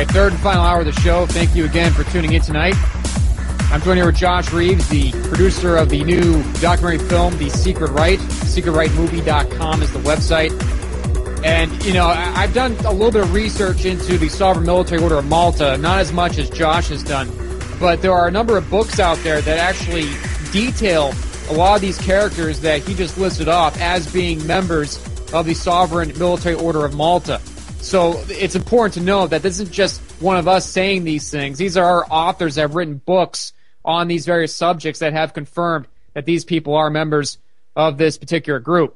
right, third and final hour of the show. Thank you again for tuning in tonight. I'm joined here with Josh Reeves, the producer of the new documentary film, The Secret Right. SecretRightMovie.com is the website. And, you know, I've done a little bit of research into the Sovereign Military Order of Malta, not as much as Josh has done, but there are a number of books out there that actually detail a lot of these characters that he just listed off as being members of the Sovereign Military Order of Malta. So it's important to know that this isn't just one of us saying these things. These are authors that have written books on these various subjects that have confirmed that these people are members of this particular group.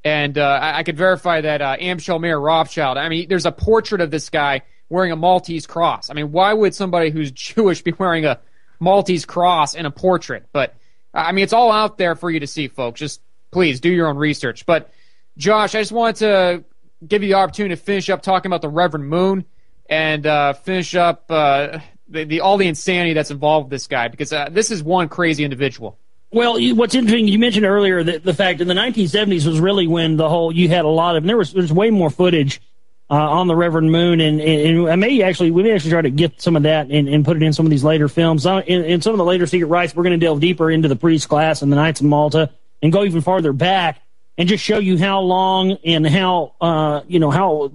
And I could verify that Amschel Mayer Rothschild, I mean, there's a portrait of this guy wearing a Maltese cross. I mean, why would somebody who's Jewish be wearing a Maltese cross in a portrait? But, I mean, it's all out there for you to see, folks. Just please do your own research. But, Josh, I just wanted to give you the opportunity to finish up talking about the Reverend Moon and finish up all the insanity that's involved with this guy, because this is one crazy individual. Well, what's interesting, you mentioned earlier that the fact in the 1970s was really when you had a lot of, and there's way more footage on the Reverend Moon, and we may actually try to get some of that and put it in some of these later films. In some of the later Secret Rites, we're going to delve deeper into the priest class and the Knights of Malta and go even farther back and just show you how long and how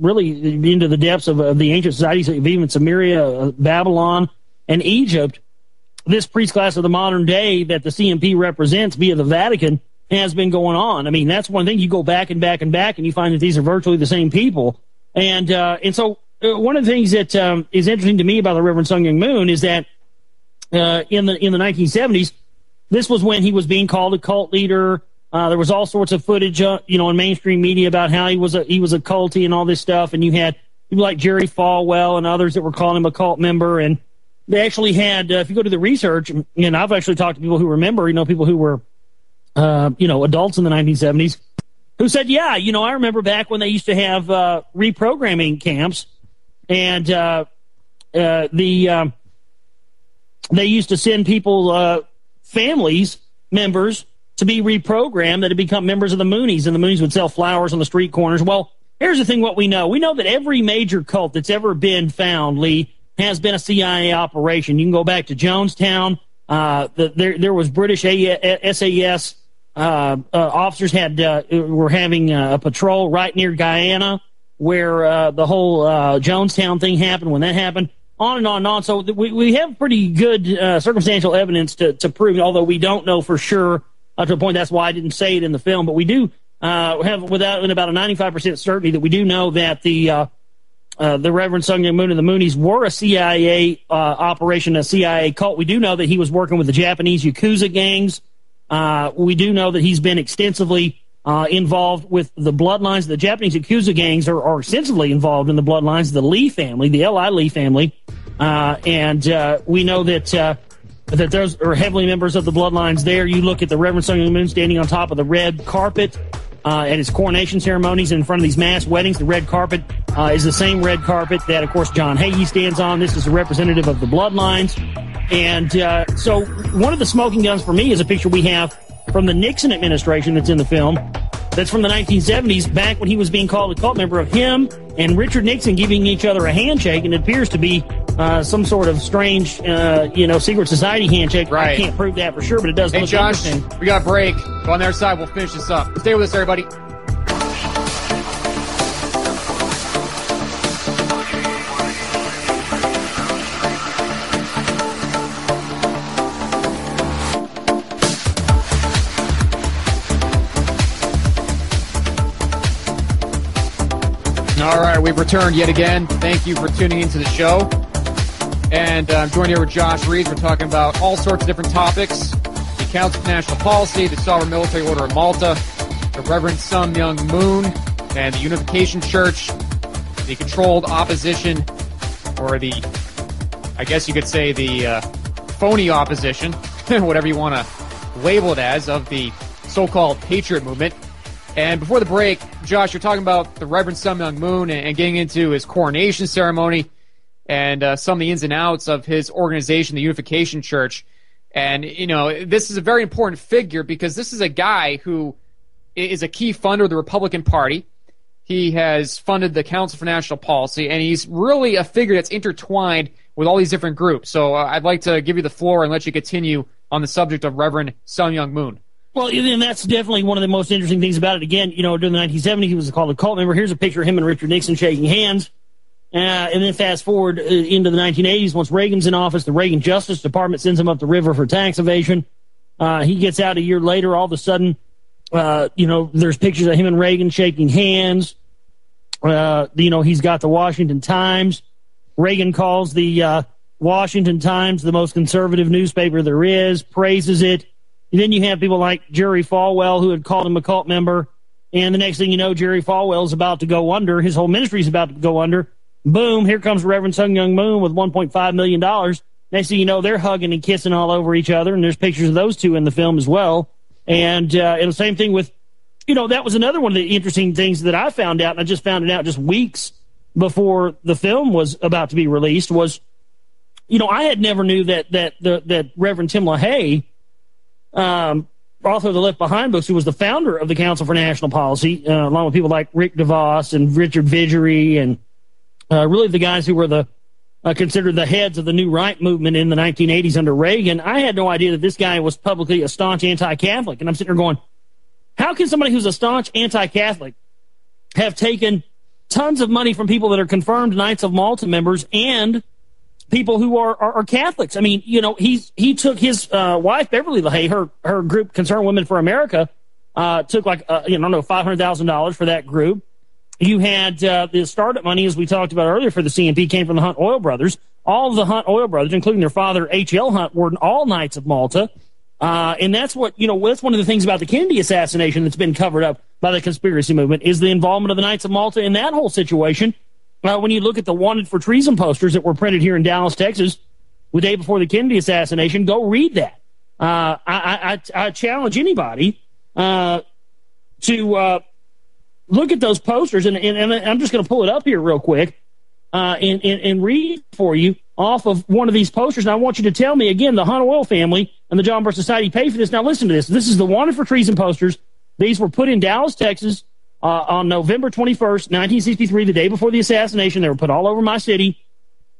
really into the depths of the ancient societies of even Samaria, Babylon, and Egypt, this priest class of the modern day that the CMP represents via the Vatican has been going on. I mean, that's one thing. You go back and back and back, and you find that these are virtually the same people. And so one of the things that is interesting to me about the Reverend Sun Myung Moon is that in the 1970s, this was when he was being called a cult leader. There was all sorts of footage, in mainstream media about how he was a culty and all this stuff. And you had people like Jerry Falwell and others that were calling him a cult member. And they actually had, if you go to the research, and I've actually talked to people who remember, people who were, adults in the 1970s, who said, yeah, I remember back when they used to have reprogramming camps, and they used to send people, families, members, to be reprogrammed that had become members of the Moonies, and the Moonies would sell flowers on the street corners. Well, here's the thing, what we know. We know that every major cult that's ever been found, Lee, has been a CIA operation. You can go back to Jonestown. There was British SAS officers were having a patrol right near Guyana, where the whole Jonestown thing happened. When that happened, on and on and on. So we have pretty good circumstantial evidence to prove, although we don't know for sure to a point. That's why I didn't say it in the film. But we do have about a 95% certainty that we do know that the Reverend Sun Myung Moon and the Moonies were a CIA operation, a CIA cult. We do know that he was working with the Japanese Yakuza gangs. We do know that he's been extensively involved with the bloodlines. The Japanese Yakuza gangs are extensively involved in the bloodlines of the Lee family, the L.I. Lee family. And we know that those are heavily members of the bloodlines there. You look at the Reverend Sun Myung Moon standing on top of the red carpet at his coronation ceremonies in front of these mass weddings. The red carpet is the same red carpet that, of course, John Hagee stands on. This is a representative of the bloodlines. And so one of the smoking guns for me is a picture we have from the Nixon administration that's in the film. That's from the 1970s, back when he was being called a cult member, of him and Richard Nixon giving each other a handshake, and it appears to be some sort of strange, secret society handshake. Right. I can't prove that for sure, but it does look Josh, interesting. We got a break. Go on their side. We'll finish this up. Stay with us, everybody. All right, we've returned yet again. Thank you for tuning into the show. And I'm joined here with Josh Reeves. We're talking about all sorts of different topics. The Council for National Policy, the Sovereign Military Order of Malta, the Reverend Sun Myung Moon, and the Unification Church, the controlled opposition, or I guess you could say the phony opposition, whatever you want to label it as, of the so-called Patriot Movement. And before the break, Josh, you're talking about the Reverend Sun Myung Moon and getting into his coronation ceremony and some of the ins and outs of his organization, the Unification Church. And, this is a very important figure because this is a guy who is a key funder of the Republican Party. He has funded the Council for National Policy, and he's really a figure that's intertwined with all these different groups. So I'd like to give you the floor and let you continue on the subject of Reverend Sun Myung Moon. Well, and that's definitely one of the most interesting things about it. Again, during the 1970s, he was called a cult member. Here's a picture of him and Richard Nixon shaking hands. And then fast forward into the 1980s, once Reagan's in office, the Reagan Justice Department sends him up the river for tax evasion. He gets out a year later. All of a sudden, there's pictures of him and Reagan shaking hands. He's got the Washington Times. Reagan calls the Washington Times the most conservative newspaper there is, praises it. And then you have people like Jerry Falwell, who had called him a cult member. And the next thing you know, Jerry Falwell is about to go under. His whole ministry is about to go under. Boom, here comes Reverend Sun Myung Moon with $1.5 million. Next thing you know, they're hugging and kissing all over each other, and there's pictures of those two in the film as well. And the same thing with, that was another one of the interesting things that I found out, and I just found it out just weeks before the film was about to be released, was, I had never knew that Reverend Tim LaHaye, author of the Left Behind books, who was the founder of the Council for National Policy, along with people like Rick DeVos and Richard Vigery and really the guys who were considered the heads of the New Right movement in the 1980s under Reagan. I had no idea that this guy was publicly a staunch anti-Catholic. And I'm sitting there going, how can somebody who's a staunch anti-Catholic have taken tons of money from people that are confirmed Knights of Malta members and people who are Catholics? I mean, he took his wife, Beverly LaHaye, her group, Concerned Women for America, took $500,000 for that group. You had the startup money, as we talked about earlier, for the CNP came from the Hunt Oil brothers. All of the Hunt Oil brothers, including their father, H.L. Hunt, were all Knights of Malta. And that's what, that's one of the things about the Kennedy assassination that's been covered up by the conspiracy movement, is the involvement of the Knights of Malta in that whole situation. When you look at the wanted for treason posters that were printed here in Dallas, Texas, the day before the Kennedy assassination, go read that. I challenge anybody to look at those posters, and I'm just going to pull it up here real quick and read for you off of one of these posters. And I want you to tell me, again, the Hunt Oil family and the John Birch Society paid for this. Now listen to this. This is the wanted for treason posters. These were put in Dallas, Texas on November 21st, 1963, the day before the assassination. They were put all over my city.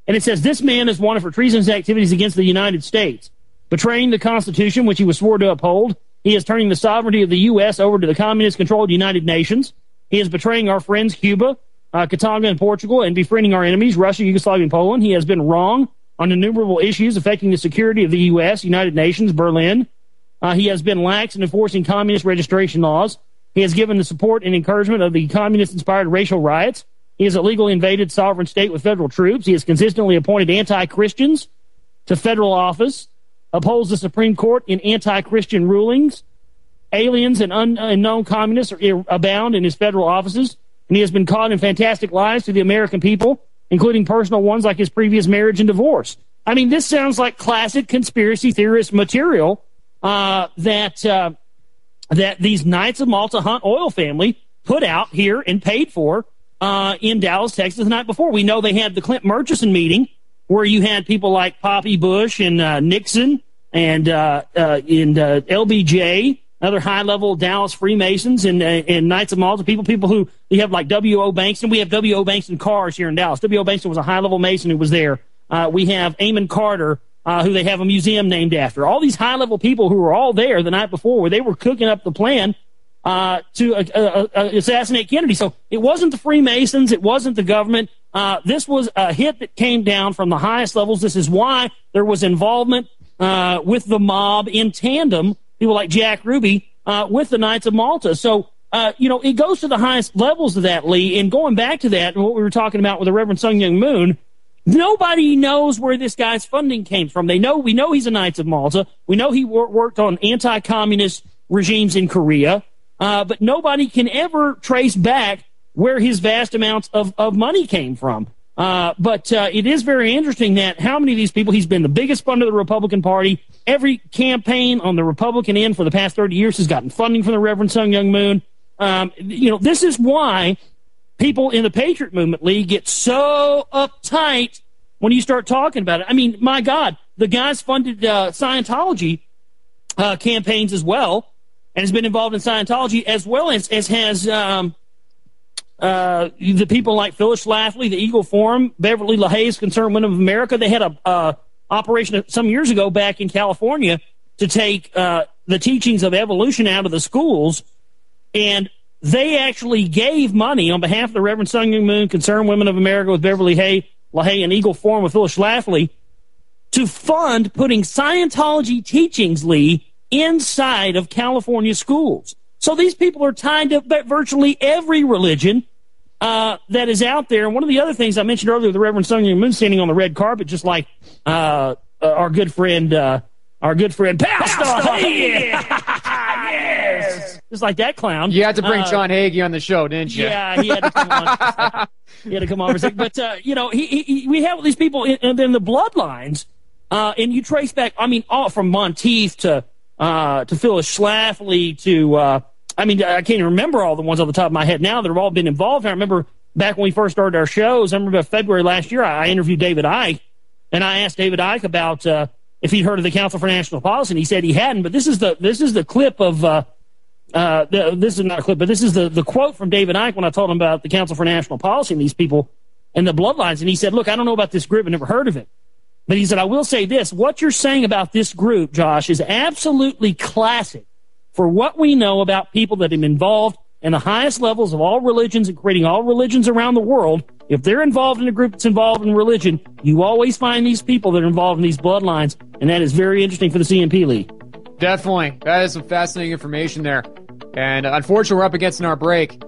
And it says, this man is wanted for treasonous activities against the United States, betraying the Constitution, which he was sworn to uphold. He is turning the sovereignty of the U.S. over to the communist-controlled United Nations. He is betraying our friends Cuba, Katanga, and Portugal, and befriending our enemies, Russia, Yugoslavia, and Poland. He has been wrong on innumerable issues affecting the security of the U.S., United Nations, Berlin. He has been lax in enforcing communist registration laws. He has given the support and encouragement of the communist-inspired racial riots. He has illegally invaded sovereign state with federal troops. He has consistently appointed anti-Christians to federal office, upholds the Supreme Court in anti-Christian rulings. Aliens and unknown communists abound in his federal offices, and he has been caught in fantastic lies to the American people, including personal ones like his previous marriage and divorce. I mean, this sounds like classic conspiracy theorist material that these Knights of Malta Hunt Oil family put out here and paid for in Dallas, Texas the night before. We know they had the Clint Murchison meeting where you had people like Poppy Bush and Nixon and LBJ, other high-level Dallas Freemasons and Knights of Malta, people who you have like W.O. Bankston. We have W.O. Bankston cars here in Dallas. W.O. Bankston was a high-level Mason who was there. We have Amon Carter, who they have a museum named after. All these high-level people who were all there the night before where they were cooking up the plan to assassinate Kennedy. So it wasn't the Freemasons. It wasn't the government. This was a hit that came down from the highest levels. This is why there was involvement with the mob in tandem, people like Jack Ruby, with the Knights of Malta. So, it goes to the highest levels of that, Lee. And going back to that, and what we were talking about with the Reverend Sun Myung Moon, nobody knows where this guy's funding came from. We know he's a Knights of Malta. We know he worked on anti-communist regimes in Korea. But nobody can ever trace back where his vast amounts of money came from. But it is very interesting that how many of these people, he's been the biggest funder of the Republican Party. Every campaign on the Republican end for the past 30 years has gotten funding from the Reverend Sun Myung Moon. This is why people in the Patriot Movement League get so uptight when you start talking about it. I mean, my God, the guy's funded Scientology campaigns as well, and has been involved in Scientology as well as has the people like Phyllis Schlafly, the Eagle Forum, Beverly LaHaye's Concerned Women of America. They had a operation some years ago back in California to take the teachings of evolution out of the schools, and they actually gave money on behalf of the Reverend Sun Myung Moon, Concerned Women of America with Beverly LaHaye, and Eagle Forum with Phyllis Schlafly to fund putting Scientology teachings, Lee, inside of California schools. So these people are tied to virtually every religion that is out there. And one of the other things I mentioned earlier, the Reverend Sun Myung Moon standing on the red carpet, just like our good friend Pastor. Hey, yes, just like that clown. You had to bring John Hagee on the show, didn't you? Yeah, he had to come on. He had to come on for a second. But we have these people in the bloodlines, and you trace back. I mean, all from Monteith to Phyllis Schlafly to I can't even remember all the ones off the top of my head now that have all been involved. I remember back when we first started our shows. I remember February last year, I interviewed David Icke, and I asked David Icke about if he'd heard of the Council for National Policy, and he said he hadn't. But this is the clip of this is not a clip, but this is the quote from David Icke when I told him about the Council for National Policy and these people and the bloodlines. And he said, "Look, I don't know about this group. I've never heard of it." But he said, "I will say this: what you're saying about this group, Josh, is absolutely classic for what we know about people that have been involved in the highest levels of all religions and creating all religions around the world. If they're involved in a group that's involved in religion, you always find these people that are involved in these bloodlines, and that is very interesting for the CNP League." Definitely. That is some fascinating information there. And unfortunately, we're up against our break.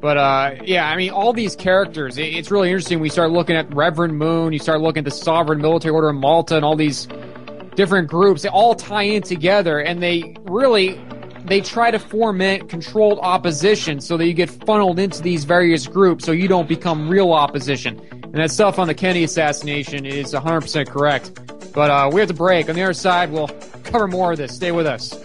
But, all these characters, it's really interesting. We start looking at Reverend Moon, you start looking at the Sovereign Military Order of Malta, and all these different groups. They all tie in together, and they try to foment controlled opposition so that you get funneled into these various groups so you don't become real opposition. And that stuff on the Kennedy assassination is 100% correct. But we have to break. On the other side, we'll cover more of this. Stay with us.